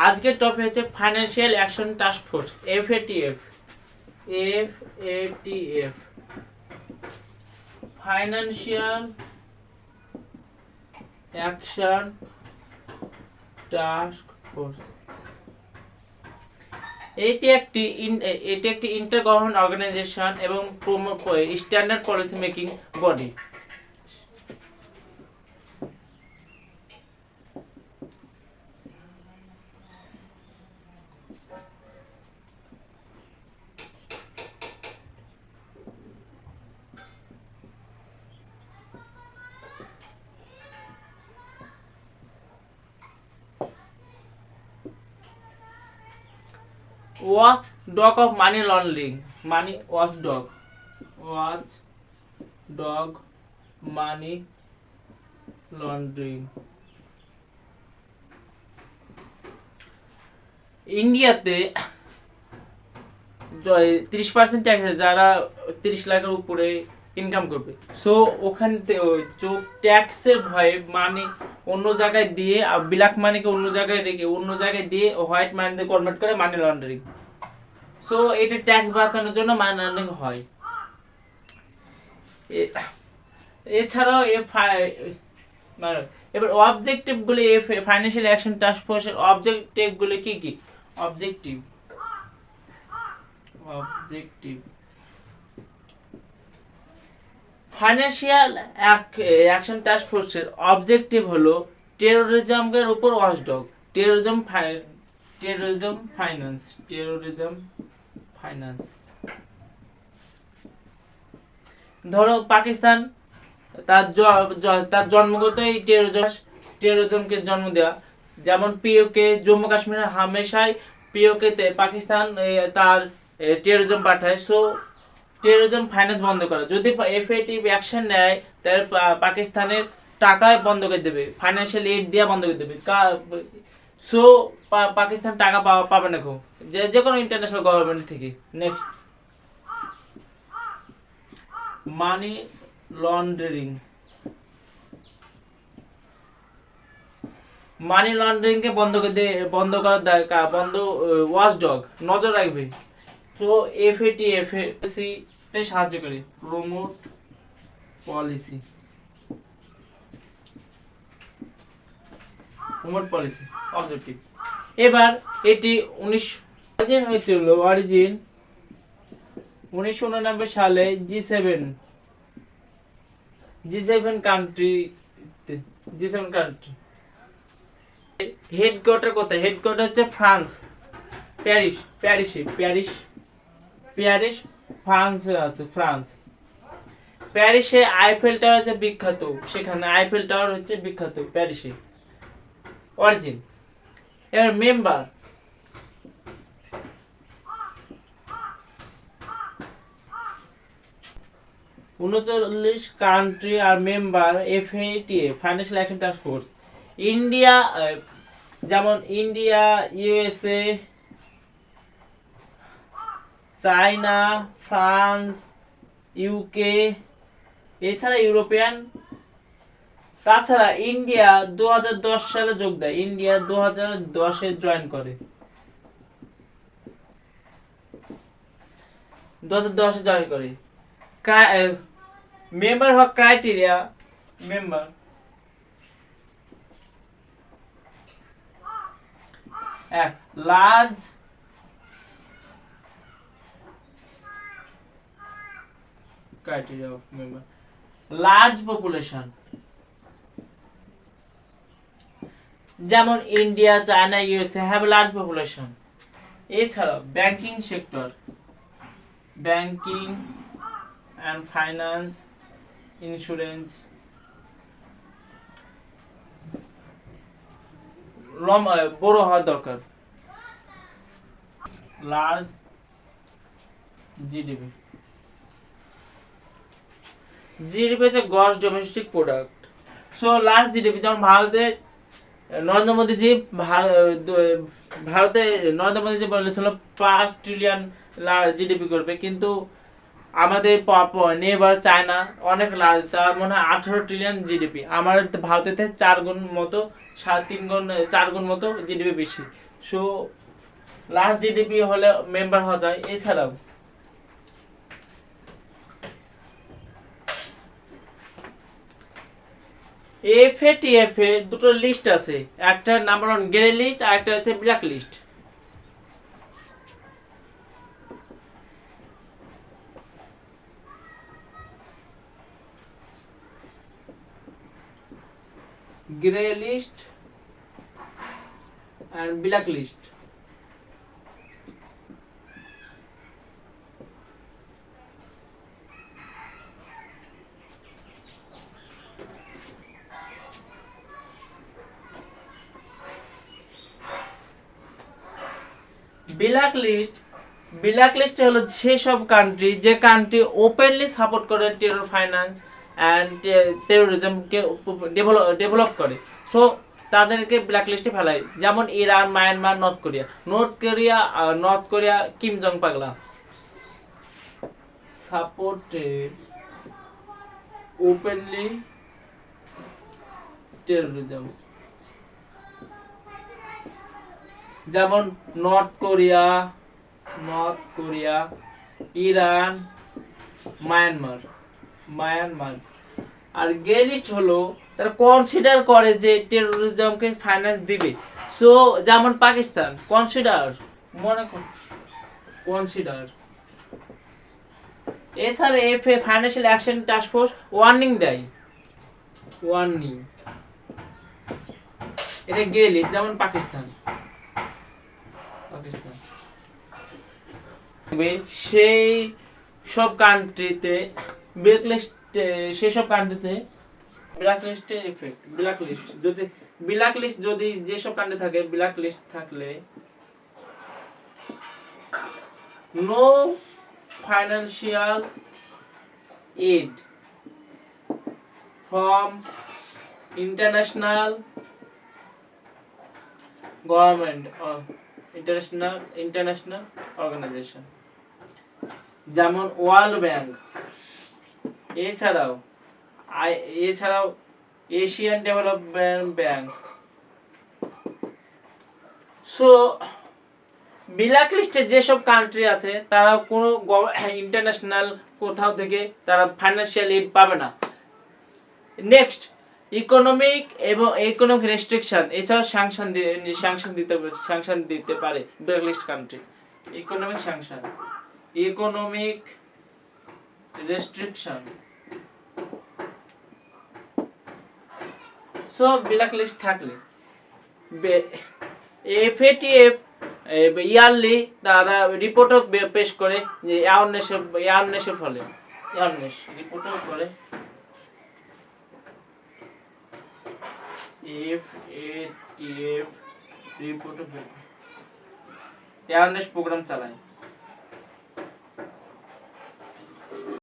আজকের টপিক হচ্ছে financial action task force, FATF. FATF financial action task force. এটি একটি ইন্টার গভর্নমেন্ট অর্গানাইজেশন এবং standard policy making body. Watch dog of money laundering, watch dog money laundering. ইন্ডিয়াতে 30% tax আছে যারা 30 লাখের উপরে ইনকাম করবে। সো ওখান থেকে ট্যাক্সের ভয়ে মানি অন্য জায়গায় দিয়ে ব্ল্যাক মানিকে অন্য জায়গায় রেখে অন্য জায়গায় দিয়ে হোয়াইট মানিতে কনভার্ট করে মানি লন্ডারিং। সো এটা ট্যাক্স বাঁচানোর জন্য মানি লন্ডারিং হয়। এছাড়াও এবার অবজেক্টিভগুলি ফাইন্যান্সিয়াল অ্যাকশন টাস্ক ফোর্সের অবজেক্টিভগুলি কি কি? অবজেক্টিভ ফাইন্যান্সিয়াল অ্যাকশন টাস্ক ফোর্সের অবজেক্টিভ হলো টেরোরিজমের উপর ওয়াচডগ, টেরোরিজম ফাইন্যান্স। ধরো পাকিস্তান তার জন্মগতই টেরোরিজমকে জন্ম দেওয়া। যেমন পিওকে, জম্মু কাশ্মীরে হামেশাই পিওকেতে পাকিস্তান তার টেরোরিজম পাঠায়। সো টেরোরিজম ফাইন্যান্স বন্ধ করা। যদি এফএটিএফ অ্যাকশন নেয় তাহলে পাকিস্তানের টাকায় বন্ধ করে দেবে, ফাইন্যান্সিয়াল এইড দেওয়া বন্ধ করে দেবে। সো পাকিস্তান টাকা পাবে না যে কোনো ইন্টারন্যাশনাল গভর্নমেন্ট থেকে। Next, money laundering. Money laundering কে বন্ধ করার ওয়াচডগ নজর রাখবে। তো এফএটিএফ তে সাহায্য করে, প্রমোট পলিসি অবজেক্টিভ। এবার এটি 1999 সালে G7 কান্ট্রি। হেডকোয়ার্টার কোথায়? হেডকোয়ার্টার হচ্ছে ফ্রান্স, প্যারিস ফ্রান্সে আছে। প্যারিসে আইফেল টাওয়ার হচ্ছে বিখ্যাত, সেখানে আইফেল টাওয়ার হচ্ছে বিখ্যাত প্যারিসে। অরিজিন। এবার মেম্বার, উনচল্লিশ কান্ট্রি আর member FATF financial action task force. India, যেমন India, USA, China, France, UK, এছাড়া ইউরোপিয়ান। তাছাড়া ইন্ডিয়া 2010 সালে যোগ দেয়। ইন্ডিয়া 2010-এ জয়েন করে। 2010-এ জয়েন করে। মেম্বার হওয়ার ক্রাইটেরিয়া, মেম্বার এক, large criteria of member, large population. যেমন India, China, USA have large population. এছাড়া banking sector, banking and finance, insurance, বড় হওয়া দরকার। লার্জ জিডিপি হচ্ছে gross domestic product. So large GDP, যেমন নরেন্দ্র মোদীজি বলেছিল 5 ট্রিলিয়ন জিডিপি করবে, কিন্তু আমাদের নেবার চায়না অনেক লার্জ, তার মনে হয় 18 ট্রিলিয়ন জিডিপি। আমাদের ভারতের 4 গুণ মতো, 4 গুণ মতো জিডিপি বেশি। সো লাস্ট জিডিপি হলে মেম্বার হওয়া যায়। এছাড়াও FATF এ দুটো লিস্ট আছে, একটা নাম্বার 1 গ্রে লিস্ট আর একটা হচ্ছে black list. Grey list and black list. Black list হলো সেসব কান্ট্রি যে কান্ট্রি ওপেনলি সাপোর্ট করে টেরর ফাইন্যান্স অ্যান্ড টেরোরিজমকে ডেভেলপ করে, সো তাদেরকে ব্ল্যাক লিস্টে ফেলায়। যেমন Iran, Myanmar, North Korea Kim Jong পাগলা সাপোর্টেড ওপেনলি টেরোরিজম। যেমন নর্থ কোরিয়া, ইরান, মায়ানমার। আর গ্রে লিস্ট হলো তারা কনসিডার করে যে টেরোরিজমকে ফাইন্যান্স দিবে। সো যেমন পাকিস্তান কনসিডার। এছাড়া financial action task force warning দেয়। এটা গ্রে লিস্ট। যেমন পাকিস্তান সেই সব কান্ট্রিতে ব্ল্যাক লিস্টের ইফেক্ট। ব্ল্যাক লিস্ট যদি যেসব কান্ট্রি থাকে, ব্ল্যাক লিস্ট থাকলে no financial aid from international government or international organization, যেমন ওয়ার্ল্ড ব্যাংক। এছাড়াও Asian Development Bank. So black লিস্টে যেসব কান্ট্রি আছে তারা কোনো ইন্টারন্যাশনাল কোথাও থেকে তারা ফাইন্যান্সিয়াল এড পাবে না। Next, economic restriction. এছাড়াও স্যাংশন দিতে পারে black list country. Economic restriction. So black list থাকলে FATF ইয়ারলি তারা রিপোর্টও পেশ করে যে অ্যাওয়ারনেসের ফলে রিপোর্টও করে। FATF রিপোর্ট অ্যাওয়ারনেস প্রোগ্রাম চালায়।